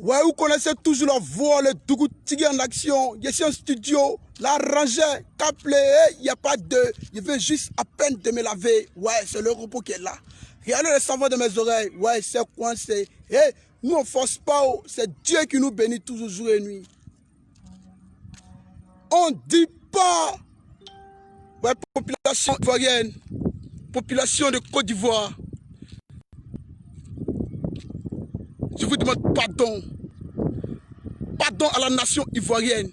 Ouais, vous connaissez toujours la voix, le Dougou Tigui en action. Je suis en studio, la rangée, caplé, il n'y a pas de... Je veux juste à peine de me laver. Ouais, c'est le repos qui est là. Regardez le savon de mes oreilles. Ouais, c'est coincé. Hey, nous on force pas, c'est Dieu qui nous bénit toujours jour et nuit. On dit pas... Ouais, population ivoirienne, population de Côte d'Ivoire, je vous demande pardon. Pardon à la nation ivoirienne.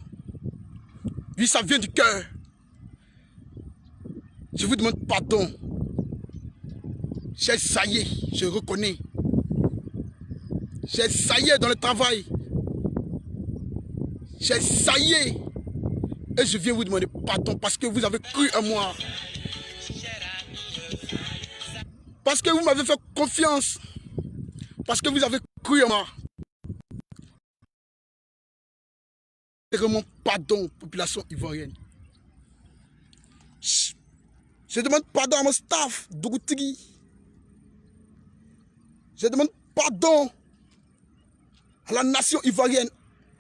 Oui, ça vient du cœur. Je vous demande pardon. J'ai saillé, je reconnais. J'ai saillé dans le travail. J'ai saillé. Et je viens vous demander pardon parce que vous avez cru en moi. Parce que vous m'avez fait confiance. Parce que vous avez cru en moi. Vraiment pardon, population ivoirienne. Je demande pardon à mon staff, Dougou Tigui. Je demande pardon à la nation ivoirienne,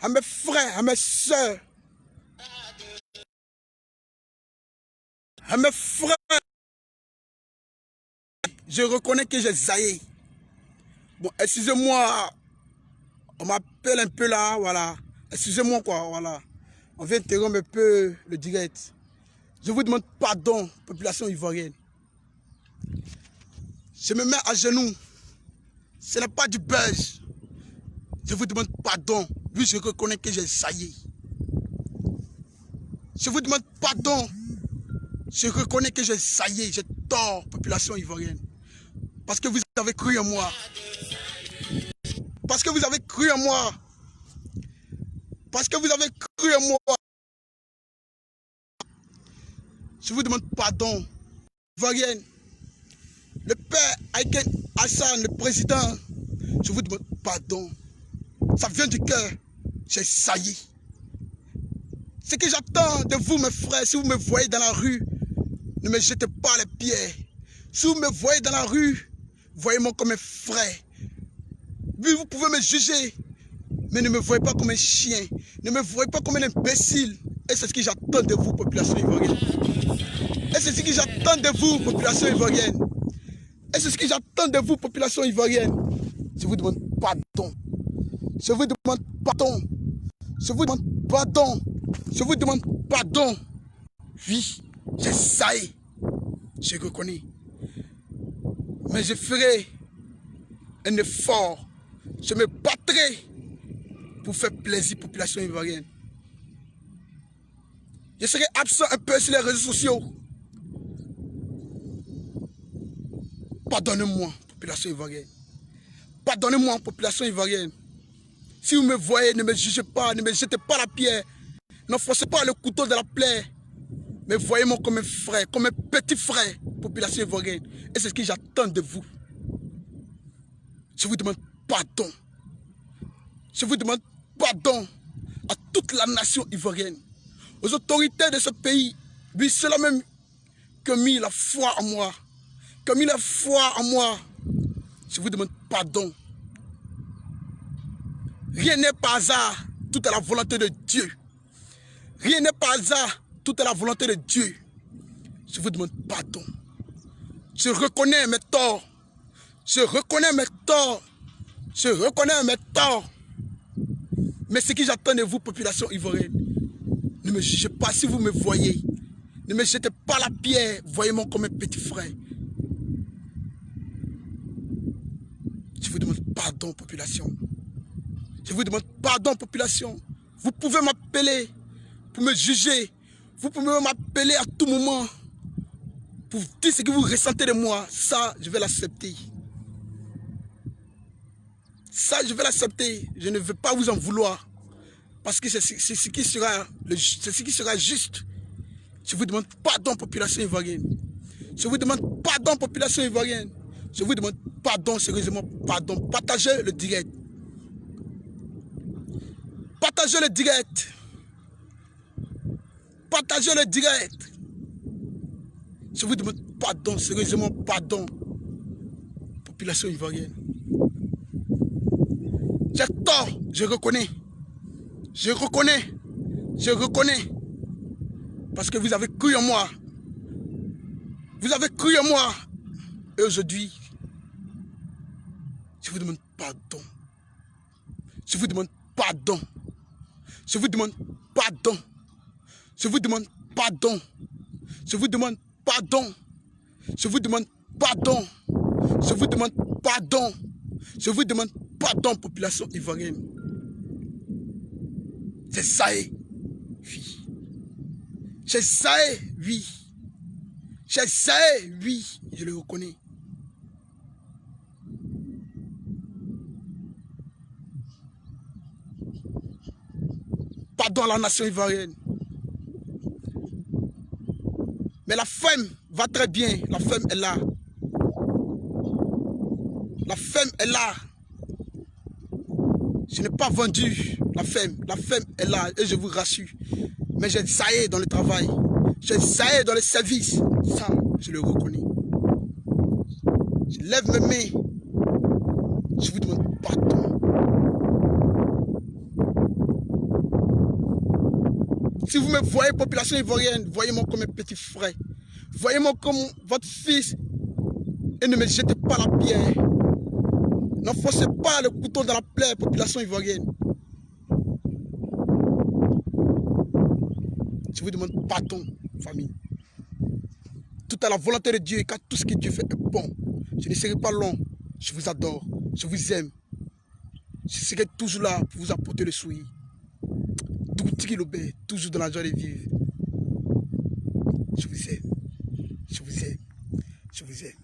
à mes frères, à mes soeurs, à mes frères. Je reconnais que j'ai zaillé. Bon, excusez-moi, on m'appelle un peu là, voilà. Excusez-moi quoi, voilà. On vient interrompre un peu le direct. Je vous demande pardon, population ivoirienne. Je me mets à genoux. Ce n'est pas du buzz. Je vous demande pardon. Oui, je reconnais que j'ai zaillé. Je vous demande pardon. Je reconnais que j'ai zaillé. J'ai tort, population ivoirienne. Parce que vous avez cru en moi. Parce que vous avez cru en moi. Parce que vous avez cru en moi. Je vous demande pardon. Ivoirienne. Le père Aiken Hassan, le président. Je vous demande pardon. Ça vient du cœur. J'ai sailli. Ce que j'attends de vous, mes frères, si vous me voyez dans la rue, ne me jetez pas les pierres. Si vous me voyez dans la rue, voyez-moi comme un frère. Oui, vous pouvez me juger, mais ne me voyez pas comme un chien. Ne me voyez pas comme un imbécile. Et c'est ce que j'attends de vous, population ivoirienne. Et c'est ce que j'attends de vous, population ivoirienne. Et c'est ce que j'attends de vous, population ivoirienne. Je vous demande pardon. Je vous demande pardon. Je vous demande pardon. Je vous demande pardon. Oui, j'ai saillé. Je reconnais. Mais je ferai un effort. Je me battrai pour faire plaisir à la population ivoirienne. Je serai absent un peu sur les réseaux sociaux. Pardonnez-moi, population ivoirienne. Pardonnez-moi, population ivoirienne. Si vous me voyez, ne me jugez pas, ne me jetez pas la pierre. N'enfoncez pas le couteau de la plaie. Mais voyez-moi comme un frère, comme un petit frère, population ivoirienne. Et c'est ce que j'attends de vous. Je vous demande pardon. Je vous demande pardon à toute la nation ivoirienne, aux autorités de ce pays. Oui, ceux-là même qui ont mis la foi en moi, qui ont mis la foi en moi. Je vous demande pardon. Rien n'est pas hasard, tout est la volonté de Dieu. Rien n'est pas hasard, tout est la volonté de Dieu. Je vous demande pardon. Je reconnais mes torts. Je reconnais mes torts. Je reconnais mes torts. Mais ce que j'attends de vous, population ivoirienne, ne me jugez pas si vous me voyez. Ne me jetez pas la pierre. Voyez-moi comme un petit frère. Je vous demande pardon, population. Je vous demande pardon, population. Vous pouvez m'appeler pour me juger. Vous pouvez m'appeler à tout moment pour dire ce que vous ressentez de moi. Ça, je vais l'accepter. Ça, je vais l'accepter. Je ne veux pas vous en vouloir. Parce que c'est ce qui sera juste. Je vous demande pardon, population ivoirienne. Je vous demande pardon, population ivoirienne. Je vous demande pardon, sérieusement, pardon. Partagez le direct. Partagez le direct. Partagez le direct. Je vous demande pardon, sérieusement, pardon. Population ivoirienne. J'ai tort, je reconnais. Je reconnais. Je reconnais. Parce que vous avez cru en moi. Vous avez cru en moi. Et aujourd'hui, je vous demande pardon. Je vous demande pardon. Je vous demande pardon. Je vous demande pardon. Je vous demande pardon. Je vous demande pardon. Je vous demande pardon. Je vous demande pardon, population ivoirienne. C'est ça, oui. C'est ça, oui. C'est ça, oui. Je le reconnais. Pardon à la nation ivoirienne. Mais la femme va très bien. La femme est là. La femme est là. Je n'ai pas vendu la femme. La femme est là et je vous rassure. Mais j'ai saillé dans le travail. J'ai saillé dans le service. Ça, je le reconnais. Je lève mes mains. Je vous demande pardon. Si vous me voyez, population ivoirienne, voyez-moi comme un petit frère. Voyez-moi comme votre fils. Et ne me jetez pas la pierre. N'enfoncez pas le couteau dans la plaie, population ivoirienne. Je vous demande pardon, famille. Tout à la volonté de Dieu, car tout ce que Dieu fait est bon. Je ne serai pas long. Je vous adore. Je vous aime. Je serai toujours là pour vous apporter le sourire. Toujours dans la joie de vivre. Je vous aime. Je vous aime. Je vous aime.